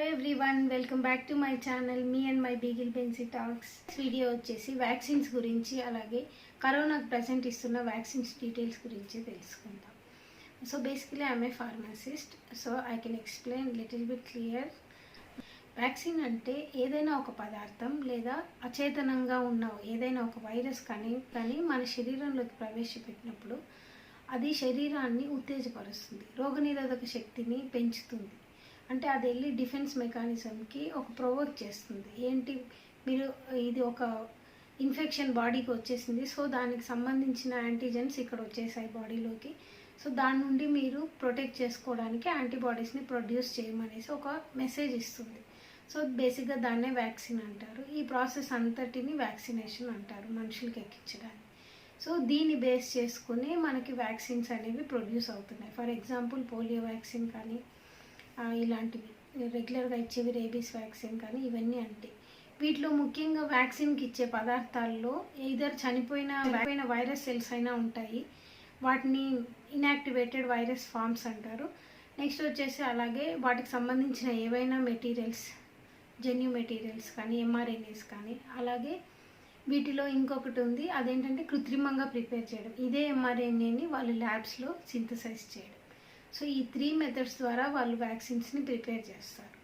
Hello everyone, welcome back to my channel me and my beagle Bency talks. Video వచ్చేసి vaccines గురించి, అలాగే కరోనాకు present ఇస్తున్న vaccines details గురించి తెలుసుకుందాం. So basically I'm a pharmacist, so I can explain little bit clear. Vaccine అంటే ఏదైనా ఒక పదార్థం లేదా అచేతనంగా ఉన్న ఏదైనా ఒక వైరస్ కానీ మన శరీరంలోకి ప్రవేశపెట్టినప్పుడు అది శరీరాన్ని ఉత్తేజపరుస్తుంది, రోగనిరోధక శక్తిని పెంచుతుంది. అంటే అది వెళ్ళి డిఫెన్స్ మెకానిజంకి ఒక ప్రొవోక్ చేస్తుంది. ఏంటి, మీరు ఇది ఒక ఇన్ఫెక్షన్ బాడీకి వచ్చేసింది, సో దానికి సంబంధించిన యాంటీజెన్స్ ఇక్కడ వచ్చేసాయి బాడీలోకి, సో దాని నుండి మీరు ప్రొటెక్ట్ చేసుకోవడానికి యాంటీబాడీస్ని ప్రొడ్యూస్ చేయమనేసి ఒక మెసేజ్ ఇస్తుంది. సో బేసిక్గా దాన్నే వ్యాక్సిన్ అంటారు. ఈ ప్రాసెస్ అంతటిని వ్యాక్సినేషన్ అంటారు, మనుషులకి ఎక్కించడానికి. సో దీన్ని బేస్ చేసుకుని మనకి వ్యాక్సిన్స్ అనేవి ప్రొడ్యూస్ అవుతున్నాయి. ఫర్ ఎగ్జాంపుల్ పోలియో వ్యాక్సిన్ కానీ, ఇలాంటివి రెగ్యులర్గా ఇచ్చేవి రేబీస్ వ్యాక్సిన్ కానీ, ఇవన్నీ అంటే వీటిలో ముఖ్యంగా వ్యాక్సిన్కి ఇచ్చే పదార్థాల్లో ఇద్దరు చనిపోయిన వైరస్ సెల్స్ అయినా ఉంటాయి, వాటిని ఇన్యాక్టివేటెడ్ వైరస్ ఫార్మ్స్ అంటారు. నెక్స్ట్ వచ్చేసి అలాగే వాటికి సంబంధించిన ఏవైనా మెటీరియల్స్, జెన్యూ మెటీరియల్స్ కానీ, ఎంఆర్ఎన్ఏస్ కానీ, అలాగే వీటిలో ఇంకొకటి ఉంది, అదేంటంటే కృత్రిమంగా ప్రిపేర్ చేయడం. ఇదే ఎంఆర్ఎన్ఏని వాళ్ళు ల్యాబ్స్లో సింథసైజ్ చేయడం. సో ఈ 3 మెథడ్స్ ద్వారా వాళ్ళు వ్యాక్సిన్స్ని ప్రిపేర్ చేస్తారు.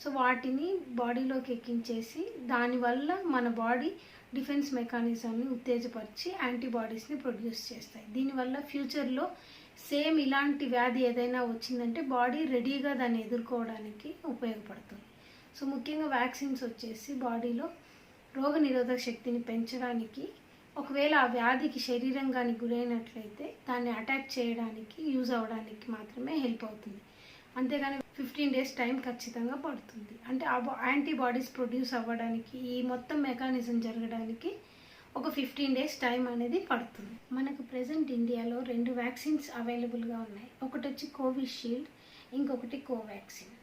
సో వాటిని బాడీలోకి ఎక్కించేసి దానివల్ల మన బాడీ డిఫెన్స్ మెకానిజంని ఉత్తేజపరిచి యాంటీబాడీస్ని ప్రొడ్యూస్ చేస్తాయి. దీనివల్ల ఫ్యూచర్లో సేమ్ ఇలాంటి వ్యాధి ఏదైనా వచ్చిందంటే బాడీ రెడీగా దాన్ని ఎదుర్కోవడానికి ఉపయోగపడుతుంది. సో ముఖ్యంగా వ్యాక్సిన్స్ వచ్చేసి బాడీలో రోగనిరోధక శక్తిని పెంచడానికి, ఒకవేళ ఆ వ్యాధికి శరీరం కానీ గురైనట్లయితే దాన్ని అటాక్ చేయడానికి యూజ్ అవ్వడానికి మాత్రమే హెల్ప్ అవుతుంది. అంతేగాని 15 days టైం ఖచ్చితంగా పడుతుంది. అంటే ఆ యాంటీబాడీస్ ప్రొడ్యూస్ అవ్వడానికి, ఈ మొత్తం మెకానిజం జరగడానికి ఒక 15 days టైం అనేది పడుతుంది. మనకు ప్రజెంట్ ఇండియాలో 2 వ్యాక్సిన్స్ అవైలబుల్గా ఉన్నాయి. ఒకటి వచ్చి కోవిషీల్డ్, ఇంకొకటి కోవాక్సిన్.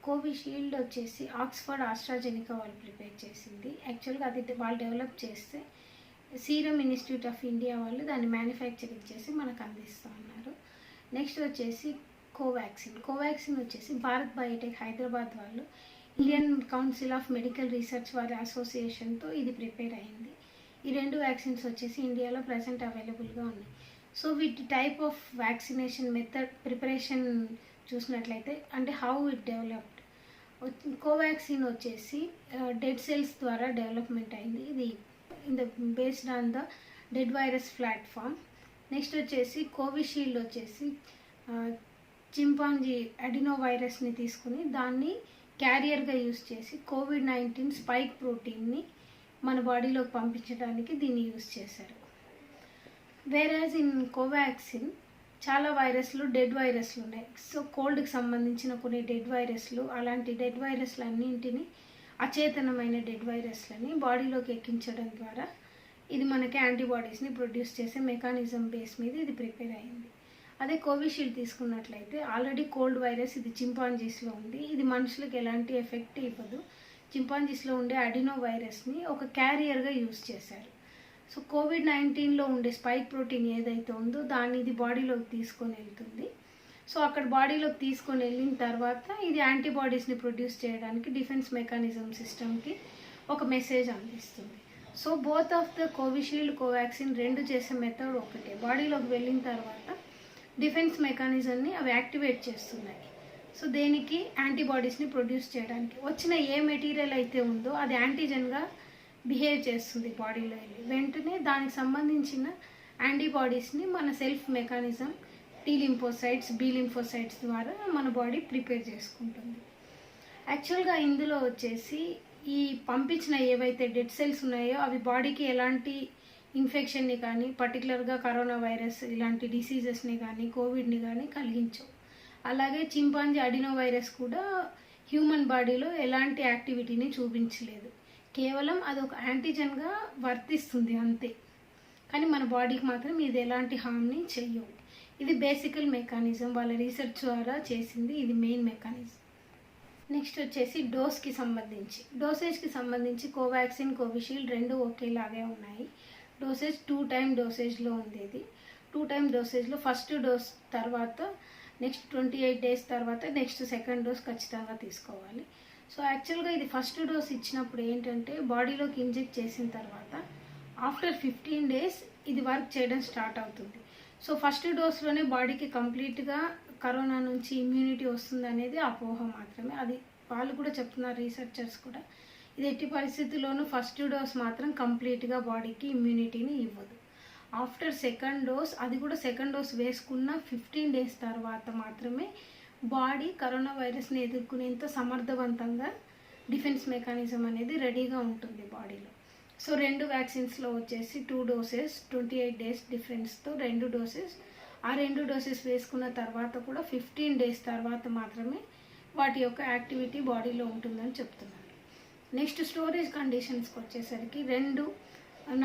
కోవిషీల్డ్ వచ్చేసి ఆక్స్ఫర్డ్ ఆస్ట్రాజెనికా వాళ్ళు ప్రిపేర్ చేసింది. యాక్చువల్గా అది వాళ్ళు డెవలప్ చేస్తే సీరం ఇన్స్టిట్యూట్ ఆఫ్ ఇండియా వాళ్ళు దాన్ని మ్యానుఫ్యాక్చరింగ్ చేసి మనకు అందిస్తూ ఉన్నారు. నెక్స్ట్ వచ్చేసి కోవాక్సిన్ వచ్చేసి భారత్ బయోటెక్ హైదరాబాద్ వాళ్ళు Indian council of medical research వారి అసోసియేషన్తో ఇది ప్రిపేర్ అయింది. ఈ 2 వ్యాక్సిన్స్ వచ్చేసి ఇండియాలో ప్రజెంట్ అవైలబుల్గా ఉన్నాయి. సో వీటి type of vaccination method preparation చూసినట్లయితే, అంటే హౌ ఇట్ డెవలప్డ్, కోవాక్సిన్ వచ్చేసి డెడ్ సెల్స్ ద్వారా డెవలప్మెంట్ అయింది. ఇది based on the dead virus platform. Next వచ్చేసి కోవిషీల్డ్ వచ్చేసి చింపాంజీ అడినో వైరస్ని తీసుకుని దాన్ని క్యారియర్గా యూజ్ చేసి COVID-19 స్పైక్ ప్రోటీన్ని మన బాడీలోకి పంపించడానికి దీన్ని యూజ్ చేశారు. వేరాజ్ ఇన్ కోవాక్సిన్ చాలా వైరస్లు డెడ్ వైరస్లు ఉన్నాయి. సో కోల్డ్కి సంబంధించిన కొన్ని డెడ్ వైరస్లు, అలాంటి డెడ్ వైరస్లు అన్నింటినీ, అచేతనమైన డెడ్ వైరస్లని బాడీలోకి ఎక్కించడం ద్వారా ఇది మనకి యాంటీబాడీస్ని ప్రొడ్యూస్ చేసే మెకానిజం బేస్ మీద ఇది ప్రిపేర్ అయింది. అదే కోవిషీల్డ్ తీసుకున్నట్లయితే ఆల్రెడీ కోల్డ్ వైరస్ ఇది చింపాంజీస్లో ఉంది, ఇది మనుషులకు ఎలాంటి ఎఫెక్ట్ ఇవ్వదు. చింపాంజీస్లో ఉండే అడినో వైరస్ని ఒక క్యారియర్గా యూజ్ చేశారు. సో COVID-19లో ఉండే స్పైక్ ప్రోటీన్ ఏదైతే ఉందో దాన్ని ఇది బాడీలోకి తీసుకొని వెళ్తుంది. సో అక్కడ బాడీలోకి తీసుకొని వెళ్ళిన తర్వాత ఇది యాంటీబాడీస్ని ప్రొడ్యూస్ చేయడానికి డిఫెన్స్ మెకానిజం సిస్టమ్కి ఒక మెసేజ్ అందిస్తుంది. So both of the Covishield, Covaxin 2 చేసే మెథడ్ ఒకటే. బాడీలోకి వెళ్ళిన తర్వాత డిఫెన్స్ మెకానిజంని అవి యాక్టివేట్ చేస్తున్నాయి. సో దేనికి, యాంటీబాడీస్ని ప్రొడ్యూస్ చేయడానికి. వచ్చిన ఏ మెటీరియల్ అయితే ఉందో అది యాంటీజెన్గా బిహేవ్ చేస్తుంది బాడీలో వెళ్ళి, వెంటనే దానికి సంబంధించిన యాంటీబాడీస్ని మన self mechanism T lymphocytes, B lymphocytes ద్వారా మన బాడీ ప్రిపేర్ చేసుకుంటుంది. యాక్చువల్గా ఇందులో వచ్చేసి ఈ పంపించిన ఏవైతే డెడ్ సెల్స్ ఉన్నాయో అవి బాడీకి ఎలాంటి ఇన్ఫెక్షన్ని కానీ, పర్టికులర్గా కరోనా వైరస్ ఇలాంటి డిసీజెస్ని కానీ, కోవిడ్ని కానీ కలిగించవు. అలాగే చింపాంజీ అడినో వైరస్ కూడా హ్యూమన్ బాడీలో ఎలాంటి యాక్టివిటీని చూపించలేదు, కేవలం అది ఒక యాంటీజెన్గా వర్తిస్తుంది అంతే. కానీ మన బాడీకి మాత్రం ఇది ఎలాంటి హార్మ్ని చెయ్యవు. ఇది బేసికల్ మెకానిజం, వాళ్ళ రీసెర్చ్ ద్వారా చేసింది, ఇది మెయిన్ మెకానిజం. నెక్స్ట్ వచ్చేసి డోసేజ్కి సంబంధించి కోవాక్సిన్, కోవిషీల్డ్ 2 ఒకేలాగే ఉన్నాయి. డోసేజ్ 2 time డోసేజ్లో ఉంది. ఇది 2 time డోసేజ్లో ఫస్ట్ డోస్ తర్వాత నెక్స్ట్ 28 days తర్వాత నెక్స్ట్ సెకండ్ డోస్ ఖచ్చితంగా తీసుకోవాలి. సో యాక్చువల్గా ఇది ఫస్ట్ డోస్ ఇచ్చినప్పుడు ఏంటంటే బాడీలోకి ఇంజెక్ట్ చేసిన తర్వాత ఆఫ్టర్ 15 days ఇది వర్క్ చేయడం స్టార్ట్ అవుతుంది. సో ఫస్ట్ డోస్లోనే బాడీకి కంప్లీట్గా కరోనా నుంచి ఇమ్యూనిటీ వస్తుంది అనేది అపోహ మాత్రమే. అది వాళ్ళు కూడా చెప్తున్నారు, రీసెర్చర్స్ కూడా. ఇది ఎట్టి పరిస్థితుల్లోనూ ఫస్ట్ డోస్ మాత్రం కంప్లీట్గా బాడీకి ఇమ్యూనిటీని ఇవ్వదు. ఆఫ్టర్ సెకండ్ డోస్, అది కూడా సెకండ్ డోస్ వేసుకున్న 15 days తర్వాత మాత్రమే బాడీ కరోనా వైరస్ని ఎదుర్కొనేంత సమర్థవంతంగా డిఫెన్స్ మెకానిజం అనేది రెడీగా ఉంటుంది బాడీలో. సో 2 వ్యాక్సిన్స్లో వచ్చేసి 2 doses 28 days డిఫరెన్స్తో 2 doses. ఆ 2 doses వేసుకున్న తర్వాత కూడా 15 days తర్వాత మాత్రమే వాటి యొక్క యాక్టివిటీ బాడీలో ఉంటుందని చెప్తున్నారు. నెక్స్ట్ స్టోరేజ్ కండిషన్స్కి వచ్చేసరికి 2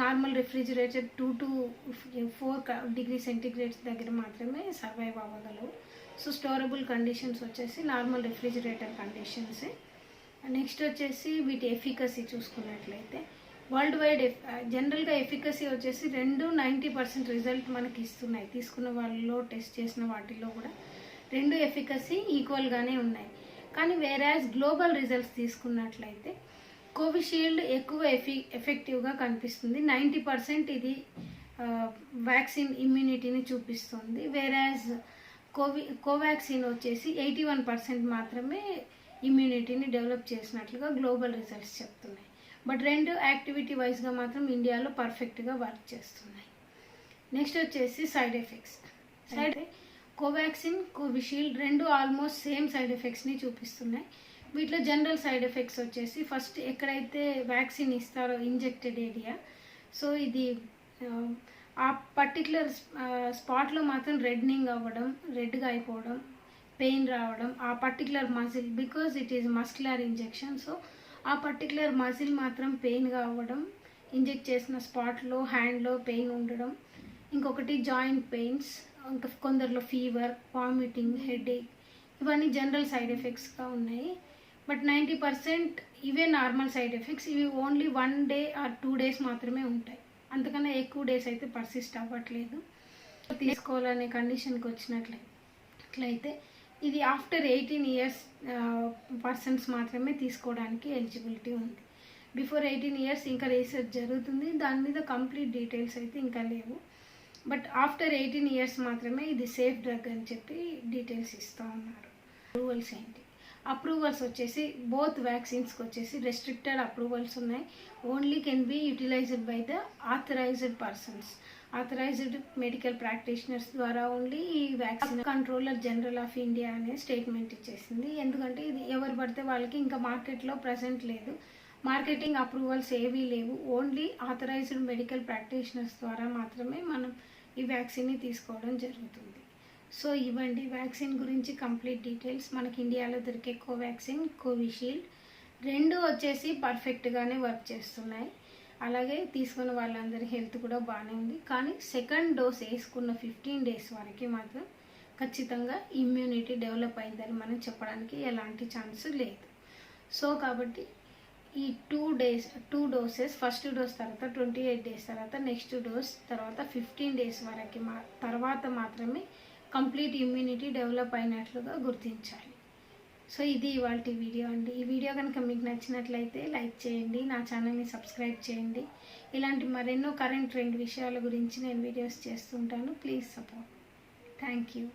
normal refrigerator 2 to 4 degree centigrade దగ్గర మాత్రమే సర్వైవ్ అవ్వగలవు. సో స్టోరబుల్ కండిషన్స్ వచ్చేసి నార్మల్ రిఫ్రిజిరేటర్ కండిషన్సే. నెక్స్ట్ వచ్చేసి వీటి ఎఫికసీ చూసుకున్నట్లయితే వరల్డ్ వైడ్ జనరల్గా ఎఫికసీ వచ్చేసి 90% రిజల్ట్ మనకి ఇస్తున్నాయి. తీసుకున్న వాళ్ళలో టెస్ట్ చేసిన వాటిల్లో కూడా 2 ఎఫికసీ ఈక్వల్గానే ఉన్నాయి. కానీ వేరాజ్ గ్లోబల్ రిజల్ట్స్ తీసుకున్నట్లయితే కోవిషీల్డ్ ఎక్కువ ఎఫెక్టివ్గా కనిపిస్తుంది. 90% ఇది వ్యాక్సిన్ ఇమ్యూనిటీని చూపిస్తుంది. వేరాజ్ కోవాక్సిన్ వచ్చేసి 81% మాత్రమే ఇమ్యూనిటీని డెవలప్ చేసినట్లుగా గ్లోబల్ రిజల్ట్స్ చెప్తున్నాయి. బట్ 2 యాక్టివిటీ వైజ్గా మాత్రం ఇండియాలో పర్ఫెక్ట్గా వర్క్ చేస్తున్నాయి. నెక్స్ట్ వచ్చేసి side effects. Covaxin, Covishield 2 almost same side ఎఫెక్ట్స్ని చూపిస్తున్నాయి. వీటిలో జనరల్ సైడ్ ఎఫెక్ట్స్ వచ్చేసి ఫస్ట్ ఎక్కడైతే వ్యాక్సిన్ ఇస్తారో ఇంజెక్టెడ్ ఏరియా, సో ఇది ఆ పర్టికులర్ స్పాట్లో మాత్రం రెడ్నింగ్ అవ్వడం, రెడ్గా అయిపోవడం, పెయిన్ రావడం, ఆ particular muscle, because it is muscular injection, so ఆ పర్టికులర్ మజిల్ మాత్రం పెయిన్గా అవ్వడం, ఇంజెక్ట్ చేసిన స్పాట్లో హ్యాండ్లో పెయిన్ ఉండడం, ఇంకొకటి జాయింట్ పెయిన్స్, ఇంకా కొందరిలో ఫీవర్, వామిటింగ్, హెడేక్, ఇవన్నీ జనరల్ సైడ్ ఎఫెక్ట్స్గా ఉన్నాయి. బట్ 90% ఇవే నార్మల్ సైడ్ ఎఫెక్ట్స్. ఇవి ఓన్లీ 1 day or 2 days మాత్రమే ఉంటాయి. అంతకన్నా ఎక్కువ డేస్ అయితే పర్సిస్ట్ అవ్వట్లేదు. తీసుకోవాలనే కండిషన్కి వచ్చినట్లయితే ఇది ఆఫ్టర్ 18 years పర్సన్స్ మాత్రమే తీసుకోవడానికి ఎలిజిబిలిటీ ఉంది. బిఫోర్ 18 years ఇంకా రీసెర్చ్ జరుగుతుంది, దాని మీద కంప్లీట్ డీటెయిల్స్ అయితే ఇంకా లేవు. బట్ ఆఫ్టర్ 18 years మాత్రమే ఇది సేఫ్ డ్రగ్ అని చెప్పి డీటెయిల్స్ ఇస్తూ ఉన్నారు. అప్రూవల్స్ ఏంటి? అప్రూవల్స్ వచ్చేసి బోత్ వ్యాక్సిన్స్కి వచ్చేసి రెస్ట్రిక్టెడ్ అప్రూవల్స్ ఉన్నాయి. Only can be utilised by the authorised persons, authorised medical practitioners ద్వారా ఓన్లీ ఈ vaccine. Controller general of India అనే స్టేట్మెంట్ ఇచ్చేసింది. ఎందుకంటే ఇది ఎవరు పడితే వాళ్ళకి ఇంకా మార్కెట్లో ప్రజెంట్ లేదు, మార్కెటింగ్ అప్రూవల్స్ ఏవీ లేవు. ఓన్లీ ఆథరైజ్డ్ మెడికల్ ప్రాక్టీషనర్స్ ద్వారా మాత్రమే మనం ఈ వ్యాక్సిన్ని తీసుకోవడం జరుగుతుంది. సో ఇవ్వండి వ్యాక్సిన్ గురించి కంప్లీట్ డీటెయిల్స్. మనకి ఇండియాలో దొరికే కోవాక్సిన్, కోవిషీల్డ్ 2 వచ్చేసి పర్ఫెక్ట్గానే వర్క్ చేస్తున్నాయి. అలాగే తీసుకున్న వాళ్ళందరి హెల్త్ కూడా బాగానే ఉంది. కానీ సెకండ్ డోస్ వేసుకున్న 15 days వరకు మాత్రం ఖచ్చితంగా ఇమ్యూనిటీ డెవలప్ అయిందని మనం చెప్పడానికి ఎలాంటి ఛాన్స్ లేదు. సో కాబట్టి ఈ 2 doses ఫస్ట్ డోస్ తర్వాత 28 days తర్వాత నెక్స్ట్ డోస్ తర్వాత 15 days వరకు తర్వాత మాత్రమే కంప్లీట్ ఇమ్యూనిటీ డెవలప్ అయినట్లుగా గుర్తించాలి. సో ఇది ఇవాళ వీడియో అండి. ఈ వీడియో కనుక మీకు నచ్చినట్లయితే లైక్ చేయండి, నా ఛానల్ని సబ్స్క్రైబ్ చేయండి. ఇలాంటి మరెన్నో కరెంట్ ట్రెండ్ విషయాల గురించి నేను వీడియోస్ చేస్తుంటాను. Please support. Thank you.